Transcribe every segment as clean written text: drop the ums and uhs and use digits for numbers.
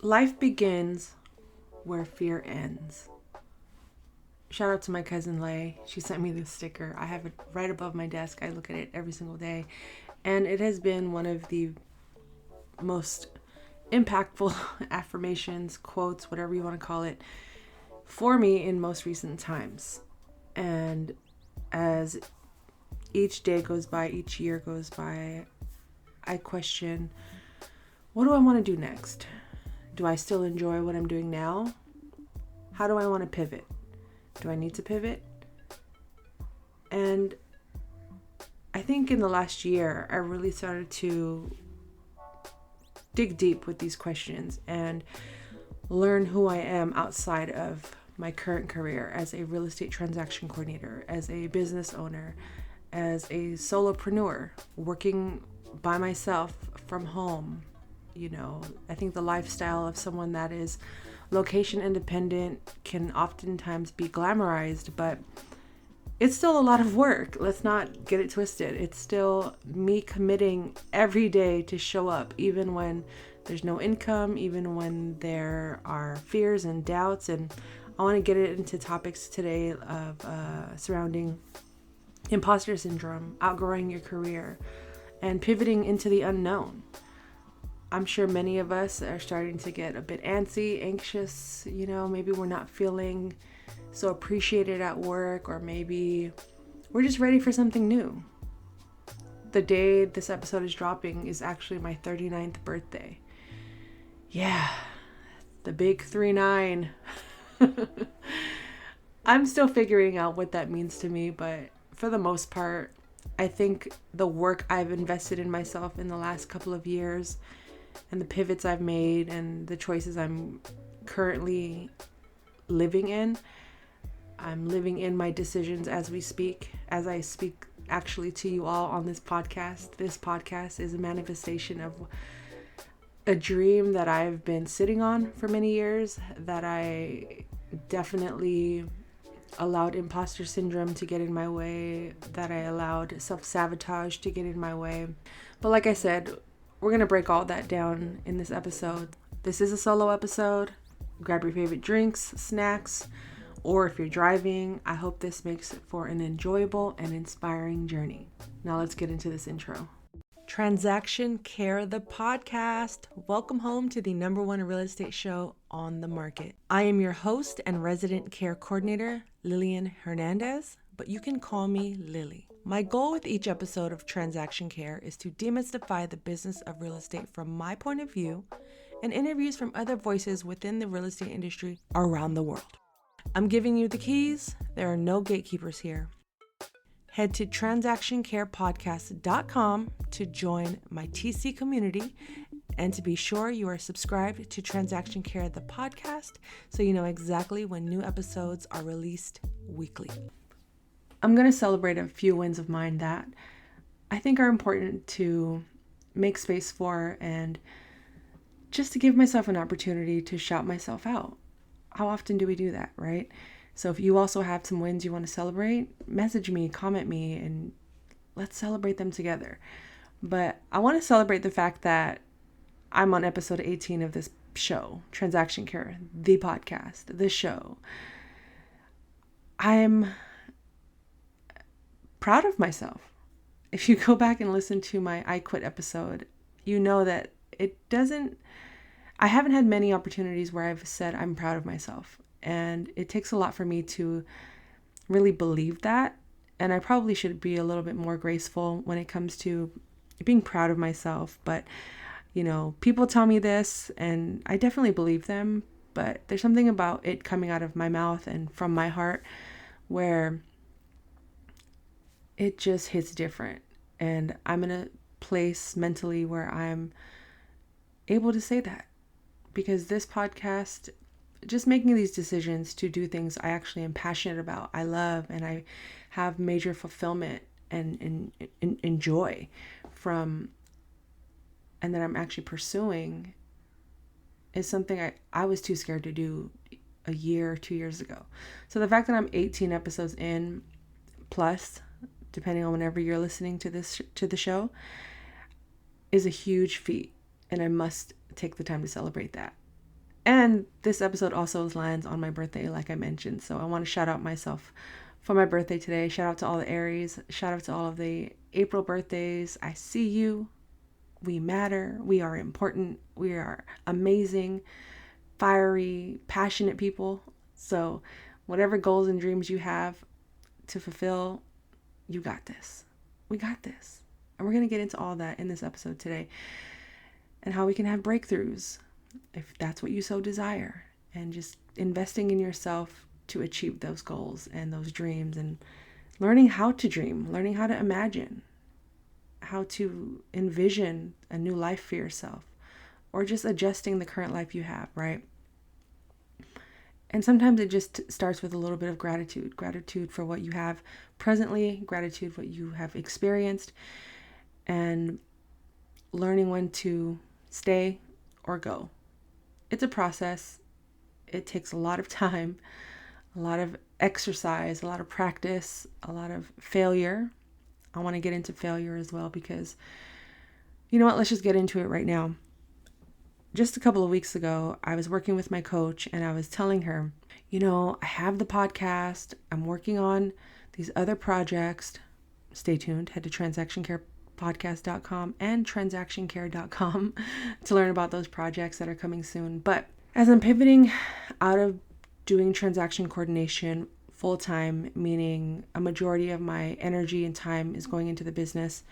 Life begins where fear ends. Shout out to my cousin Lay. She sent me this sticker. I have it right above my desk. I look at it every single day. And it has been one of the most impactful affirmations, quotes, whatever you want to call it, for me in most recent times. And as each day goes by, each year goes by, I question, what do I want to do next? Do I still enjoy what I'm doing now? How do I want to pivot? Do I need to pivot? And I think in the last year, I really started to dig deep with these questions and learn who I am outside of my current career as a real estate transaction coordinator, as a business owner, as a solopreneur, working by myself from home. I think the lifestyle of someone that is location independent can oftentimes be glamorized, but it's still a lot of work. Let's not get it twisted. It's still me committing every day to show up, even when there's no income, even when there are fears and doubts. And I want to get it into topics today of surrounding imposter syndrome, outgrowing your career, and pivoting into the unknown. I'm sure many of us are starting to get a bit antsy, anxious. Maybe we're not feeling so appreciated at work, or maybe we're just ready for something new. The day this episode is dropping is actually my 39th birthday. Yeah, the big 39. I'm still figuring out what that means to me, but for the most part, I think the work I've invested in myself in the last couple of years, and the pivots I've made, and the choices I'm currently living in, I'm living in my decisions as we speak, as I speak actually to you all on this podcast. This podcast is a manifestation of a dream that I've been sitting on for many years, that I definitely allowed imposter syndrome to get in my way, that I allowed self-sabotage to get in my way. But like I said, we're going to break all that down in this episode. This is a solo episode. Grab your favorite drinks, snacks, or if you're driving, I hope this makes it for an enjoyable and inspiring journey. Now let's get into this intro. Transaction Care, the podcast. Welcome home to the #1 real estate show on the market. I am your host and resident care coordinator, Lillian Hernandez, but you can call me Lilly. My goal with each episode of Transaction Care is to demystify the business of real estate from my point of view and interviews from other voices within the real estate industry around the world. I'm giving you the keys. There are no gatekeepers here. Head to transactioncarepodcast.com to join my TC community and to be sure you are subscribed to Transaction Care, the podcast, so you know exactly when new episodes are released weekly. I'm going to celebrate a few wins of mine that I think are important to make space for, and just to give myself an opportunity to shout myself out. How often do we do that, right? So if you also have some wins you want to celebrate, message me, comment me, and let's celebrate them together. But I want to celebrate the fact that I'm on episode 18 of this show, Transaction Care, the podcast, the show. I'm proud of myself. If you go back and listen to my I Quit episode, you know that I haven't had many opportunities where I've said I'm proud of myself. And it takes a lot for me to really believe that. And I probably should be a little bit more graceful when it comes to being proud of myself. But, people tell me this and I definitely believe them. But there's something about it coming out of my mouth and from my heart where it just hits different. And I'm in a place mentally where I'm able to say that, because this podcast, just making these decisions to do things I actually am passionate about, I love, and I have major fulfillment and joy from, and that I'm actually pursuing, is something I was too scared to do a year or 2 years ago. So the fact that I'm 18 episodes in plus, depending on whenever you're listening to the show, is a huge feat, and I must take the time to celebrate that. And this episode also lands on my birthday, like I mentioned. So I want to shout out myself for my birthday today. Shout out to all the Aries. Shout out to all of the April birthdays. I see you. We matter. We are important. We are amazing, fiery, passionate people. So whatever goals and dreams you have to fulfill, you got this. We got this. And we're going to get into all that in this episode today, and how we can have breakthroughs if that's what you so desire, and just investing in yourself to achieve those goals and those dreams, and learning how to dream, learning how to imagine, how to envision a new life for yourself, or just adjusting the current life you have, right? And sometimes it just starts with a little bit of gratitude for what you have presently, gratitude for what you have experienced, and learning when to stay or go. It's a process. It takes a lot of time, a lot of exercise, a lot of practice, a lot of failure. I want to get into failure as well, because you know what? Let's just get into it right now. Just a couple of weeks ago, I was working with my coach, and I was telling her, I have the podcast. I'm working on these other projects. Stay tuned. Head to transactioncarepodcast.com and transactioncare.com to learn about those projects that are coming soon. But as I'm pivoting out of doing transaction coordination full time, meaning a majority of my energy and time is going into the business,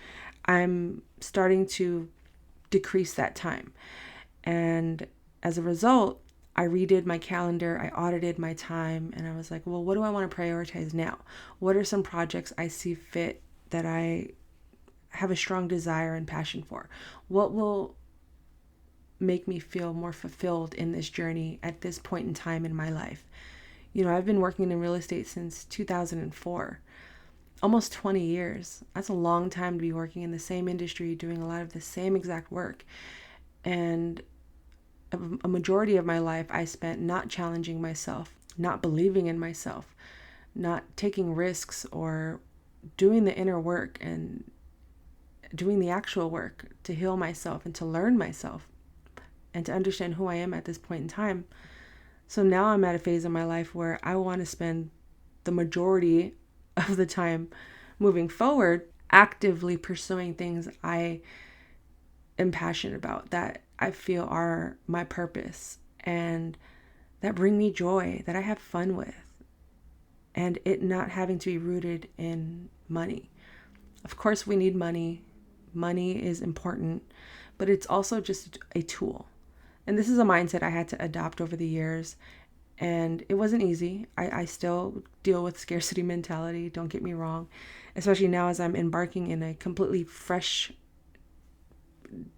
I'm starting to decrease that time. And as a result, I redid my calendar, I audited my time, and I was like, well, what do I want to prioritize now? What are some projects I see fit that I have a strong desire and passion for? What will make me feel more fulfilled in this journey at this point in time in my life? I've been working in real estate since 2004, almost 20 years. That's a long time to be working in the same industry, doing a lot of the same exact work. And a majority of my life I spent not challenging myself, not believing in myself, not taking risks, or doing the inner work and doing the actual work to heal myself and to learn myself and to understand who I am at this point in time. So now I'm at a phase in my life where I want to spend the majority of the time moving forward actively pursuing things I am passionate about, that I feel are my purpose and that bring me joy, that I have fun with, and it not having to be rooted in money. Of course, we need money. Money is important, but it's also just a tool. And this is a mindset I had to adopt over the years, and it wasn't easy. I still deal with scarcity mentality, don't get me wrong, especially now as I'm embarking in a completely fresh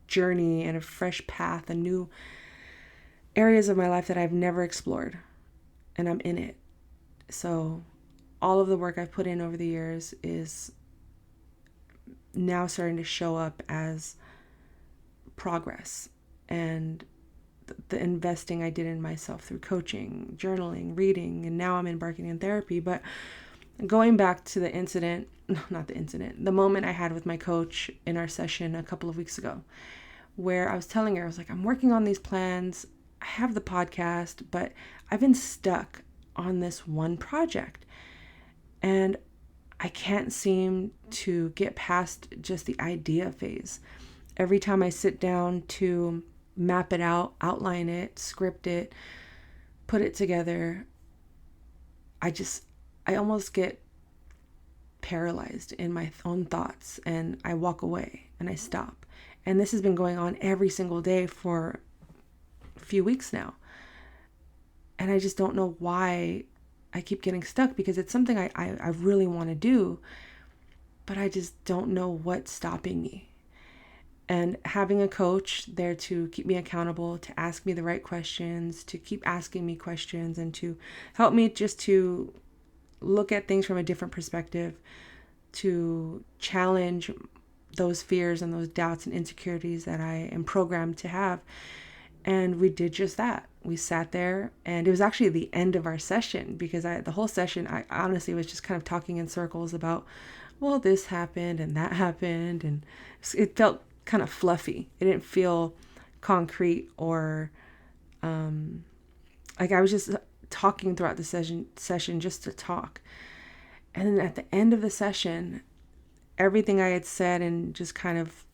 journey and a fresh path and new areas of my life that I've never explored, and I'm in it. So all of the work I've put in over the years is now starting to show up as progress, and the investing I did in myself through coaching, journaling, reading, and now I'm embarking in therapy. But going back to the moment I had with my coach in our session a couple of weeks ago, where I was telling her, I was like, I'm working on these plans. I have the podcast, but I've been stuck on this one project, and I can't seem to get past just the idea phase. Every time I sit down to map it out, outline it, script it, put it together, I almost get paralyzed in my own thoughts, and I walk away and I stop. And this has been going on every single day for a few weeks now. And I just don't know why I keep getting stuck, because it's something I really want to do, but I just don't know what's stopping me. And having a coach there to keep me accountable, to ask me the right questions, to keep asking me questions, and to help me just to look at things from a different perspective, to challenge those fears and those doubts and insecurities that I am programmed to have. And we did just that. We sat there, and it was actually the end of our session, because the whole session, I honestly was just kind of talking in circles about, well, this happened and that happened. And it felt kind of fluffy. It didn't feel concrete or Like I was just talking throughout the session just to talk. And then at the end of the session, everything I had said and just kind of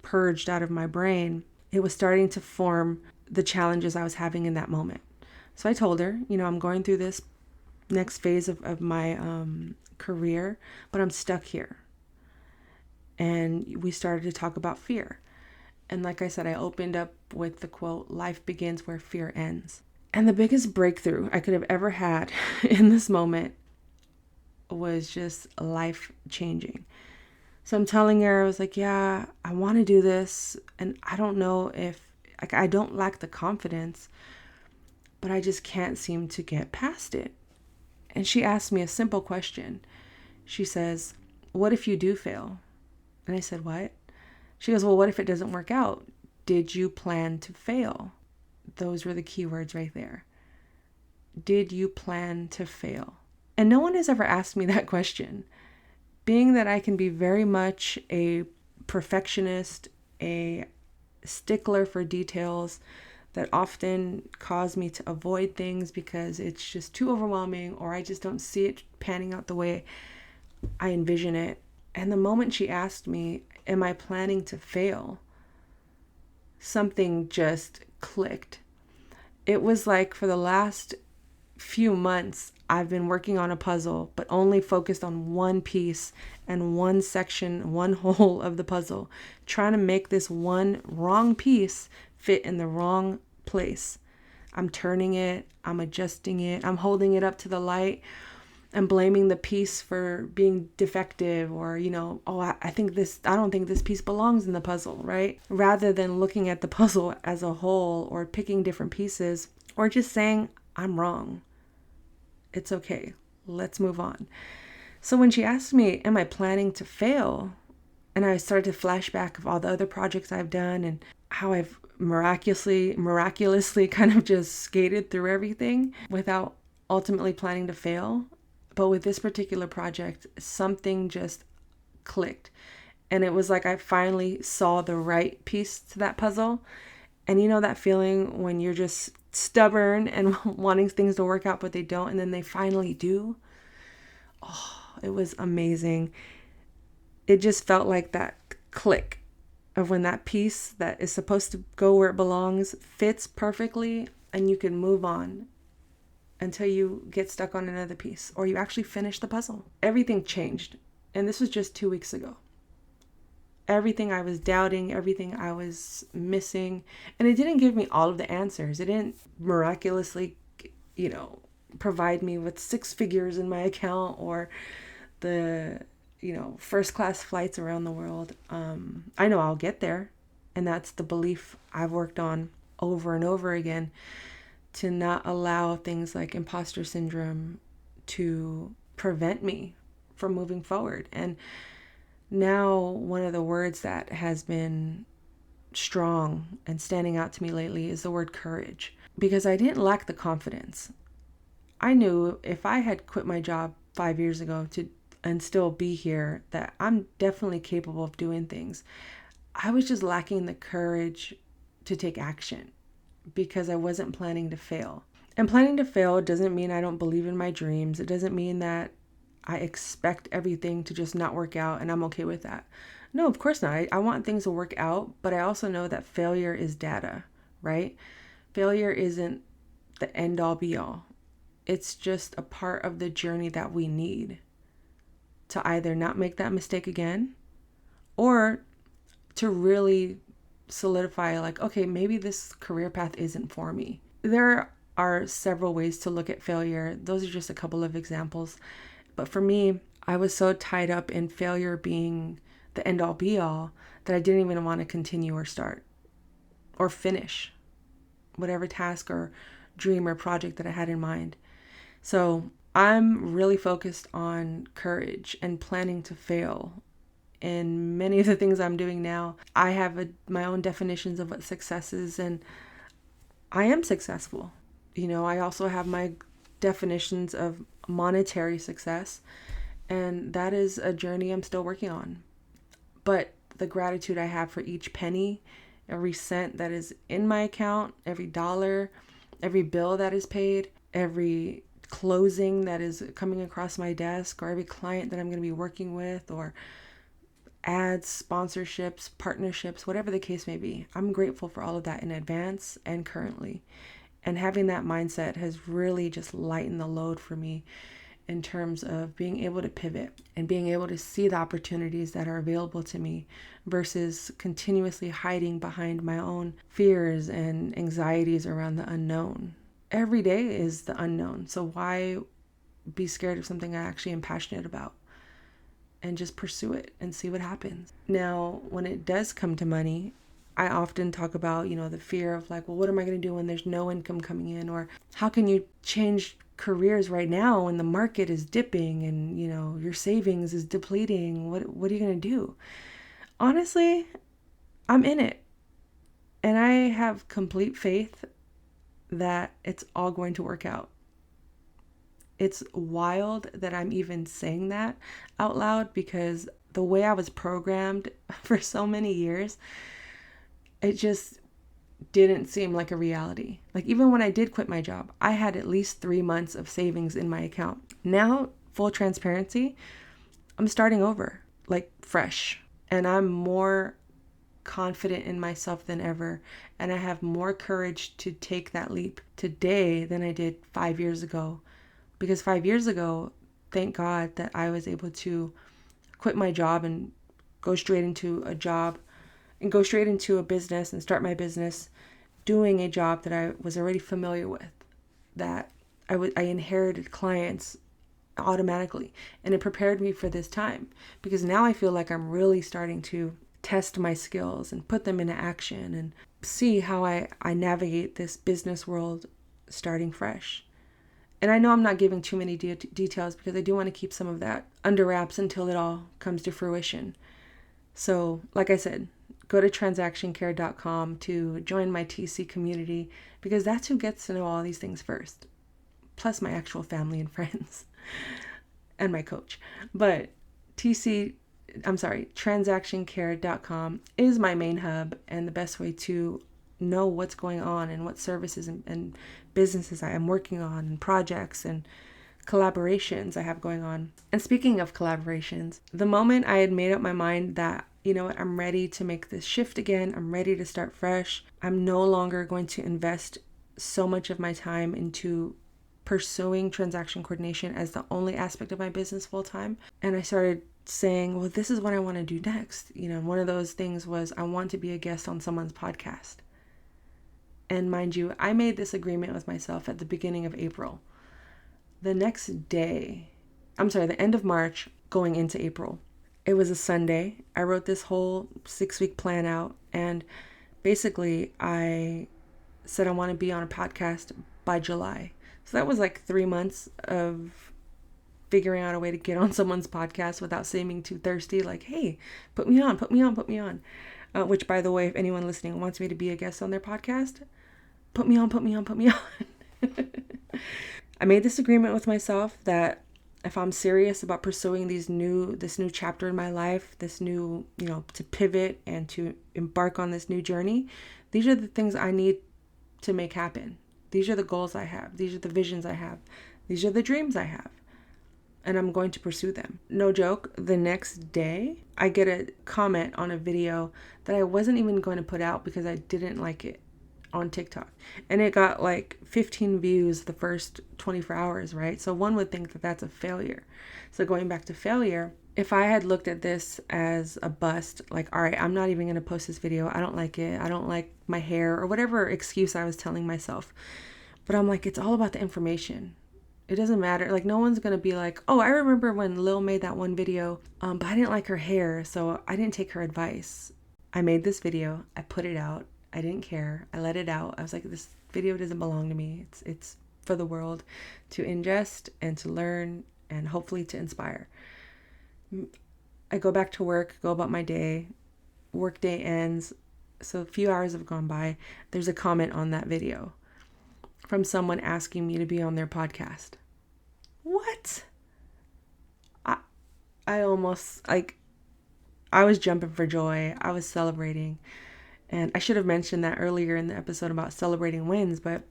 purged out of my brain, it was starting to form the challenges I was having in that moment. So I told her, I'm going through this next phase of my career, but I'm stuck here. And we started to talk about fear. And like I said, I opened up with the quote, "Life begins where fear ends." And the biggest breakthrough I could have ever had in this moment was just life changing. So I'm telling her, I was like, yeah, I want to do this. And I don't know if, I don't lack the confidence, but I just can't seem to get past it. And she asked me a simple question. She says, "What if you do fail?" And I said, "What?" She goes, "Well, what if it doesn't work out? Did you plan to fail?" Those were the key words right there. Did you plan to fail? And no one has ever asked me that question. Being that I can be very much a perfectionist, a stickler for details that often cause me to avoid things because it's just too overwhelming, or I just don't see it panning out the way I envision it. And the moment she asked me, "Am I planning to fail?" something just clicked. It was like for the last few months, I've been working on a puzzle, but only focused on one piece and one section, one hole of the puzzle, trying to make this one wrong piece fit in the wrong place. I'm turning it, I'm adjusting it, I'm holding it up to the light and blaming the piece for being defective, or, I don't think this piece belongs in the puzzle, right? Rather than looking at the puzzle as a whole or picking different pieces or just saying, "I'm wrong. It's okay. Let's move on." So when she asked me, "Am I planning to fail?" and I started to flash back of all the other projects I've done and how I've miraculously kind of just skated through everything without ultimately planning to fail. But with this particular project, something just clicked. And it was like I finally saw the right piece to that puzzle. And that feeling when you're just stubborn and wanting things to work out, but they don't, and then they finally do. Oh, it was amazing. It just felt like that click of when that piece that is supposed to go where it belongs fits perfectly, and you can move on until you get stuck on another piece or you actually finish the puzzle. Everything changed. And this was just 2 weeks ago. Everything I was doubting, everything I was missing. And it didn't give me all of the answers. It didn't miraculously, provide me with 6 figures in my account or the, first class flights around the world. I know I'll get there. And that's the belief I've worked on over and over again, to not allow things like imposter syndrome to prevent me from moving forward. And now one of the words that has been strong and standing out to me lately is the word courage, because I didn't lack the confidence. I knew if I had quit my job 5 years ago and still be here, that I'm definitely capable of doing things. I was just lacking the courage to take action because I wasn't planning to fail. And planning to fail doesn't mean I don't believe in my dreams. It doesn't mean that I expect everything to just not work out and I'm okay with that. No, of course not. I want things to work out, but I also know that failure is data, right? Failure isn't the end all be all. It's just a part of the journey that we need to either not make that mistake again or to really solidify, like, okay, maybe this career path isn't for me. There are several ways to look at failure. Those are just a couple of examples. But for me, I was so tied up in failure being the end all be all that I didn't even want to continue or start or finish whatever task or dream or project that I had in mind. So I'm really focused on courage and planning to fail. In many of the things I'm doing now, I have my own definitions of what success is, and I am successful. I also have my definitions of monetary success, and that is a journey I'm still working on. But the gratitude I have for each penny, every cent that is in my account, every dollar, every bill that is paid, every closing that is coming across my desk, or every client that I'm going to be working with, or ads, sponsorships, partnerships, whatever the case may be. I'm grateful for all of that in advance and currently. And having that mindset has really just lightened the load for me in terms of being able to pivot and being able to see the opportunities that are available to me versus continuously hiding behind my own fears and anxieties around the unknown. Every day is the unknown. So why be scared of something I actually am passionate about? And just pursue it and see what happens. Now, when it does come to money, I often talk about, the fear of like, well, what am I going to do when there's no income coming in? Or how can you change careers right now when the market is dipping and, your savings is depleting? What are you going to do? Honestly, I'm in it. And I have complete faith that it's all going to work out. It's wild that I'm even saying that out loud because the way I was programmed for so many years, it just didn't seem like a reality. Like even when I did quit my job, I had at least 3 months of savings in my account. Now, full transparency, I'm starting over, like fresh. And I'm more confident in myself than ever. And I have more courage to take that leap today than I did 5 years ago. Because 5 years ago, thank God that I was able to quit my job and go straight into a job and go straight into a business and start my business doing a job that I was already familiar with, that I inherited clients automatically. And it prepared me for this time because now I feel like I'm really starting to test my skills and put them into action and see how I navigate this business world starting fresh. And I know I'm not giving too many details because I do want to keep some of that under wraps until it all comes to fruition. So, like I said, go to transactioncare.com to join my TC community because that's who gets to know all these things first. Plus my actual family and friends and my coach. But transactioncare.com is my main hub and the best way to know what's going on and what services and businesses I am working on and projects and collaborations I have going on. And speaking of collaborations, the moment I had made up my mind that, I'm ready to make this shift again, I'm ready to start fresh, I'm no longer going to invest so much of my time into pursuing transaction coordination as the only aspect of my business full time. And I started saying, well, this is what I want to do next. One of those things was I want to be a guest on someone's podcast. And mind you, I made this agreement with myself at the beginning of April. The end of March going into April. It was a Sunday. I wrote this whole 6-week plan out. And basically, I said I want to be on a podcast by July. So that was like 3 months of figuring out a way to get on someone's podcast without seeming too thirsty. Like, hey, put me on. Which, by the way, if anyone listening wants me to be a guest on their podcast, put me on. I made this agreement with myself that if I'm serious about pursuing this new chapter in my life, this new, to pivot and to embark on this new journey, these are the things I need to make happen. These are the goals I have. These are the visions I have. These are the dreams I have. And I'm going to pursue them. No joke, the next day, I get a comment on a video that I wasn't even going to put out because I didn't like it on TikTok. And it got like 15 views the first 24 hours, right? So one would think that that's a failure. So going back to failure, if I had looked at this as a bust, like, all right, I'm not even going to post this video. I don't like it. I don't like my hair or whatever excuse I was telling myself. But I'm like, it's all about the information. It doesn't matter. Like, no one's going to be like, oh, I remember when Lil made that one video, but I didn't like her hair, so I didn't take her advice. I made this video. I put it out. I didn't care. I let it out. I was like, this video doesn't belong to me. It's for the world to ingest and to learn and hopefully to inspire. I go back to work, go about my day. Work day ends. So a few hours have gone by. There's a comment on that video from someone asking me to be on their podcast. What? I almost, like, I was jumping for joy. I was celebrating. And I should have mentioned that earlier in the episode about celebrating wins, but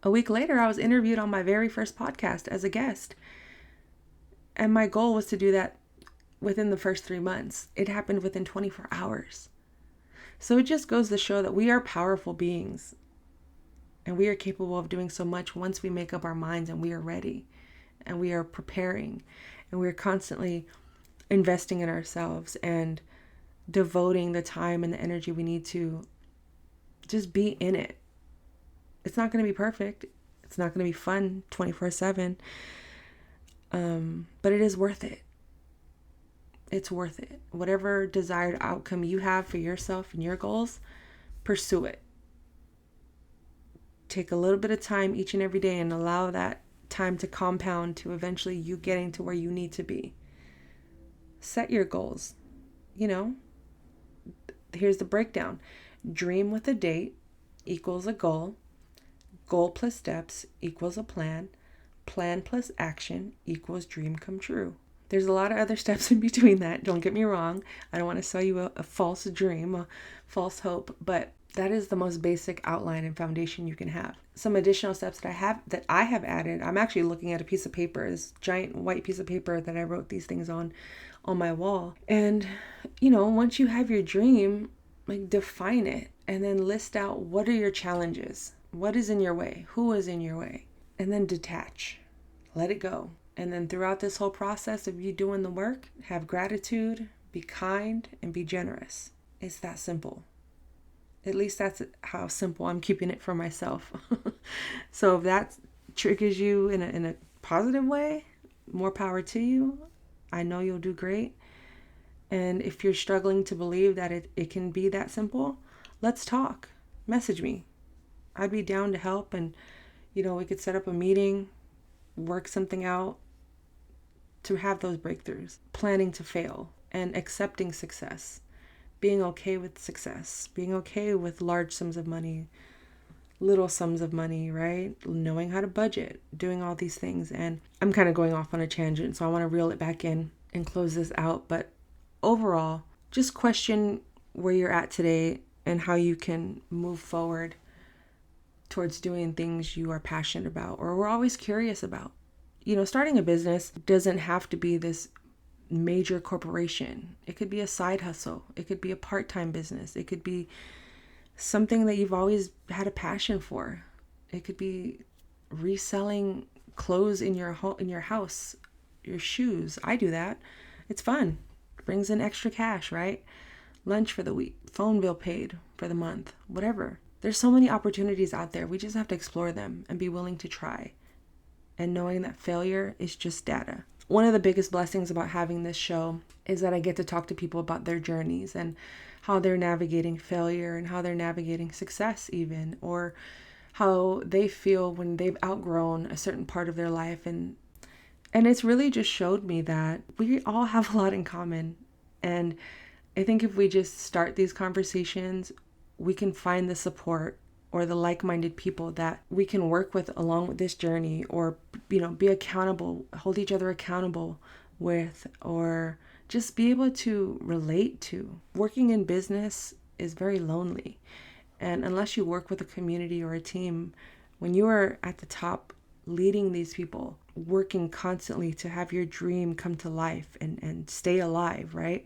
A week later, I was interviewed on my very first podcast as a guest. And my goal was to do that within the first 3 months. It happened within 24 hours. So it just goes to show that we are powerful beings. And we are capable of doing so much once we make up our minds and we are ready. And we are preparing. And we are constantly investing in ourselves and devoting the time and the energy we need to just be in it. It's not going to be perfect. It's not going to be fun 24/7. But it is worth it. It's worth it. Whatever desired outcome you have for yourself and your goals, pursue it. Take a little bit of time each and every day and allow that time to compound to eventually you getting to where you need to be. Set your goals. Here's the breakdown. Dream with a date equals a goal. Goal plus steps equals a plan. Plan plus action equals dream come true. There's a lot of other steps in between that. Don't get me wrong. I don't want to sell you a false dream, a false hope, but that is the most basic outline and foundation you can have. Some additional steps that I have added. I'm actually looking at a piece of paper, this giant white piece of paper that I wrote these things on my wall. And, once you have your dream, define it and then list out what are your challenges? What is in your way? Who is in your way? And then detach. Let it go. And then throughout this whole process of you doing the work, have gratitude, be kind, and be generous. It's that simple. At least that's how simple I'm keeping it for myself. So if that triggers you in a positive way, more power to you. I know you'll do great. And if you're struggling to believe that it can be that simple, let's talk. Message me. I'd be down to help, and we could set up a meeting, work something out to have those breakthroughs. Planning to fail and accepting success. Being okay with success. Being okay with large sums of money, little sums of money, right? Knowing how to budget, doing all these things. And I'm kind of going off on a tangent, so I want to reel it back in and close this out. But overall, just question where you're at today and how you can move forward towards doing things you are passionate about or we're always curious about. Starting a business doesn't have to be this major corporation. It could be a side hustle. It could be a part-time business. It could be something that you've always had a passion for. It could be reselling clothes in your house, your shoes. I do that. It's fun. It brings in extra cash, right? Lunch for the week, phone bill paid for the month, whatever. There's so many opportunities out there. We just have to explore them and be willing to try. And knowing that failure is just data. One of the biggest blessings about having this show is that I get to talk to people about their journeys and how they're navigating failure and how they're navigating success even, or how they feel when they've outgrown a certain part of their life. And it's really just showed me that we all have a lot in common. And I think if we just start these conversations, we can find the support or the like-minded people that we can work with along with this journey, or be accountable, hold each other accountable with, or just be able to relate to. Working in business is very lonely, and unless you work with a community or a team, when you are at the top leading these people, working constantly to have your dream come to life and stay alive, right?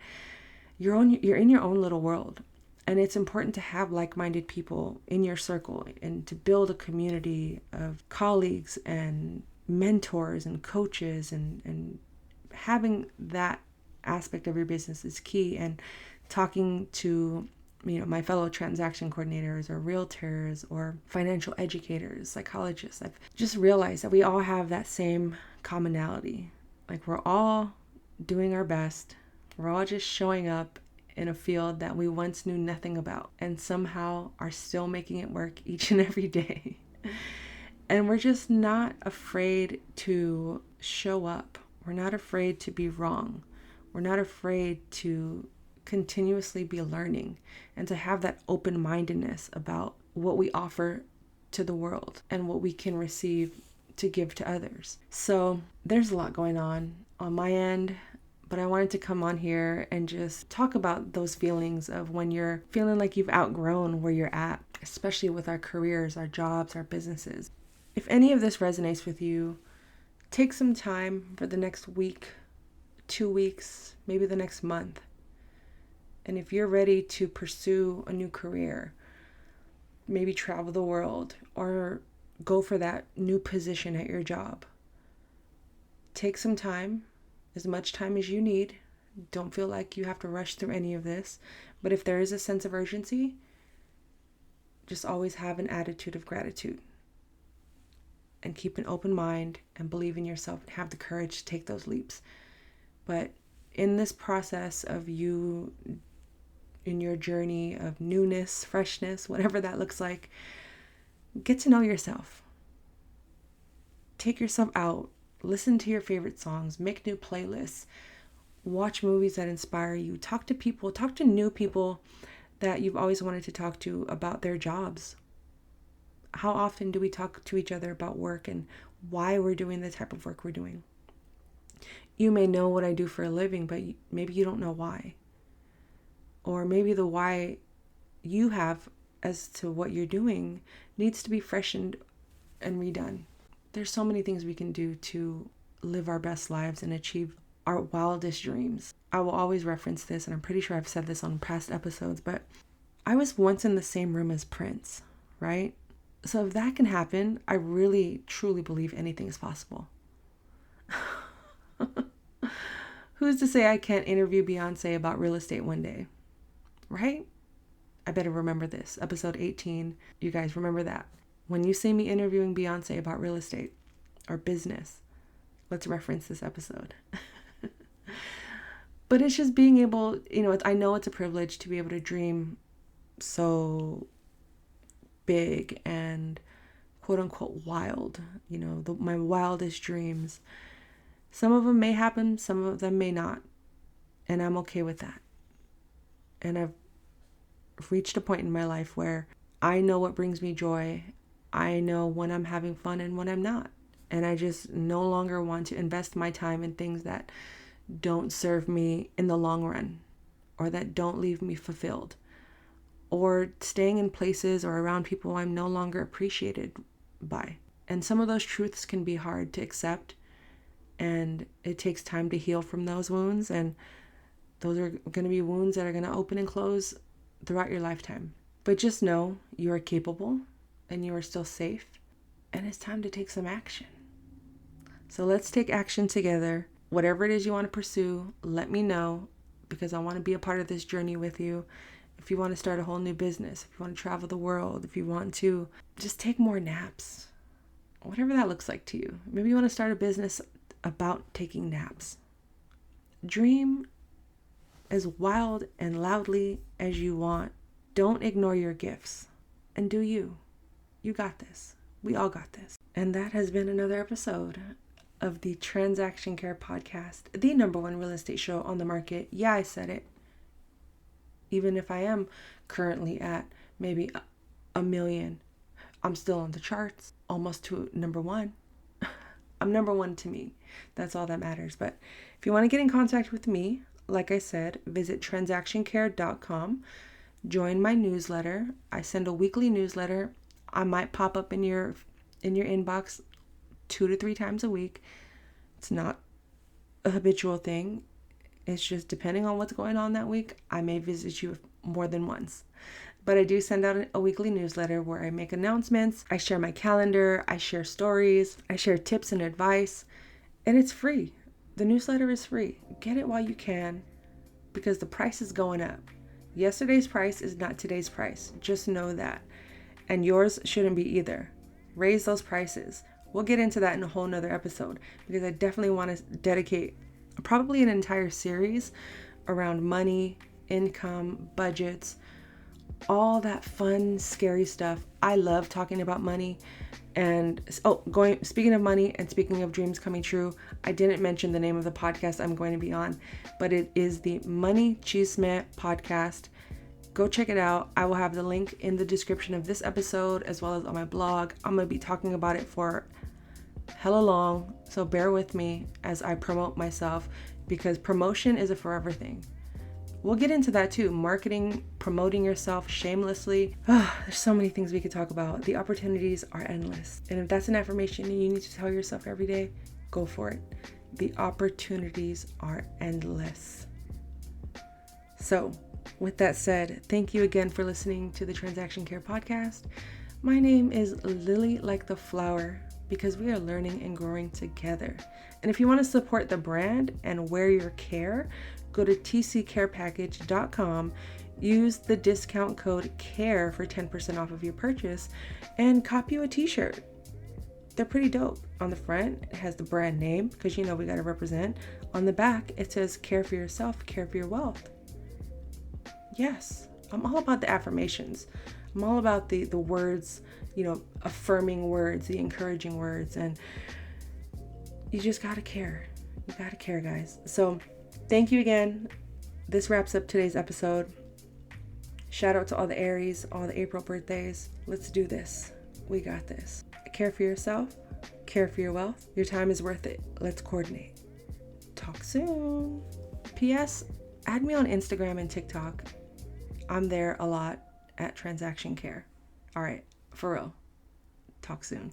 You're in your own little world. And it's important to have like-minded people in your circle and to build a community of colleagues and mentors and coaches, and having that aspect of your business is key. And talking to my fellow transaction coordinators or realtors or financial educators, psychologists, I've just realized that we all have that same commonality. We're all doing our best. We're all just showing up in a field that we once knew nothing about and somehow are still making it work each and every day. And we're just not afraid to show up. We're not afraid to be wrong. We're not afraid to continuously be learning and to have that open-mindedness about what we offer to the world and what we can receive to give to others. So there's a lot going on my end. But I wanted to come on here and just talk about those feelings of when you're feeling like you've outgrown where you're at, especially with our careers, our jobs, our businesses. If any of this resonates with you, take some time for the next week, 2 weeks, maybe the next month. And if you're ready to pursue a new career, maybe travel the world or go for that new position at your job, take some time, as much time as you need. Don't feel like you have to rush through any of this. But if there is a sense of urgency, just always have an attitude of gratitude. And keep an open mind and believe in yourself and have the courage to take those leaps. But in this process of you, in your journey of newness, freshness, whatever that looks like, get to know yourself. Take yourself out. Listen to your favorite songs. Make new playlists. Watch movies that inspire you. Talk to people. Talk to new people that you've always wanted to talk to about their jobs. How often do we talk to each other about work and why we're doing the type of work we're doing? You may know what I do for a living, but maybe you don't know why. Or maybe the why you have as to what you're doing needs to be freshened and redone. There's so many things we can do to live our best lives and achieve our wildest dreams. I will always reference this, and I'm pretty sure I've said this on past episodes, but I was once in the same room as Prince, right? So if that can happen, I really, truly believe anything is possible. Who's to say I can't interview Beyonce about real estate one day, right? I better remember this. Episode 18, you guys remember that. When you see me interviewing Beyonce about real estate or business, let's reference this episode. But it's just being able, I know it's a privilege to be able to dream so big and quote unquote wild, my wildest dreams. Some of them may happen, some of them may not. And I'm okay with that. And I've reached a point in my life where I know what brings me joy. I know when I'm having fun and when I'm not. And I just no longer want to invest my time in things that don't serve me in the long run or that don't leave me fulfilled. Or staying in places or around people I'm no longer appreciated by. And some of those truths can be hard to accept, and it takes time to heal from those wounds, and those are going to be wounds that are going to open and close throughout your lifetime. But just know you are capable and you are still safe, and it's time to take some action. So let's take action together. Whatever it is you want to pursue, let me know, because I want to be a part of this journey with you. If you want to start a whole new business, if you want to travel the world, if you want to just take more naps, whatever that looks like to you. Maybe you want to start a business about taking naps. Dream as wild and loudly as you want. Don't ignore your gifts, and do you. You got this. We all got this. And that has been another episode of the Transaction Care Podcast, the #1 real estate show on the market. Yeah, I said it. Even if I am currently at maybe a million, I'm still on the charts, almost to #1. I'm #1 to me. That's all that matters. But if you want to get in contact with me, like I said, visit transactioncare.com. Join my newsletter. I send a weekly newsletter. I might pop up in your inbox 2 to 3 times a week. It's not a habitual thing. It's just depending on what's going on that week, I may visit you more than once. But I do send out a weekly newsletter where I make announcements, I share my calendar, I share stories, I share tips and advice, and it's free. The newsletter is free. Get it while you can, because the price is going up. Yesterday's price is not today's price. Just know that. And yours shouldn't be either. Raise those prices. We'll get into that in a whole nother episode, because I definitely want to dedicate probably an entire series around money, income, budgets, all that fun, scary stuff. I love talking about money. And speaking of money and speaking of dreams coming true, I didn't mention the name of the podcast I'm going to be on, but it is the Money Chisme podcast. Go check it out. I will have the link in the description of this episode as well as on my blog. I'm going to be talking about it for hella long, so bear with me as I promote myself, because promotion is a forever thing. we'll get into that too. Marketing, promoting yourself shamelessly. There's so many things we could talk about. The opportunities are endless. And if that's an affirmation you need to tell yourself every day, go for it. The opportunities are endless. So, with that said, thank you again for listening to the Transaction Care Podcast. My name is Lily like the flower, because we are learning and growing together. And if you want to support the brand and wear your care, go to tccarepackage.com, use the discount code CARE for 10% off of your purchase, and copy you a t-shirt. They're pretty dope. On the front, it has the brand name, because we got to represent. On the back, it says care for yourself, care for your wealth. Yes, I'm all about the affirmations. I'm all about the words, affirming words, the encouraging words, and you just gotta care. You gotta care, guys. So thank you again. This wraps up today's episode. Shout out to all the Aries, all the April birthdays. Let's do this. We got this. Care for yourself, care for your wealth. Your time is worth it. Let's coordinate. Talk soon. P.S. Add me on Instagram and TikTok. I'm there a lot at Transaction Care. All right, for real. Talk soon.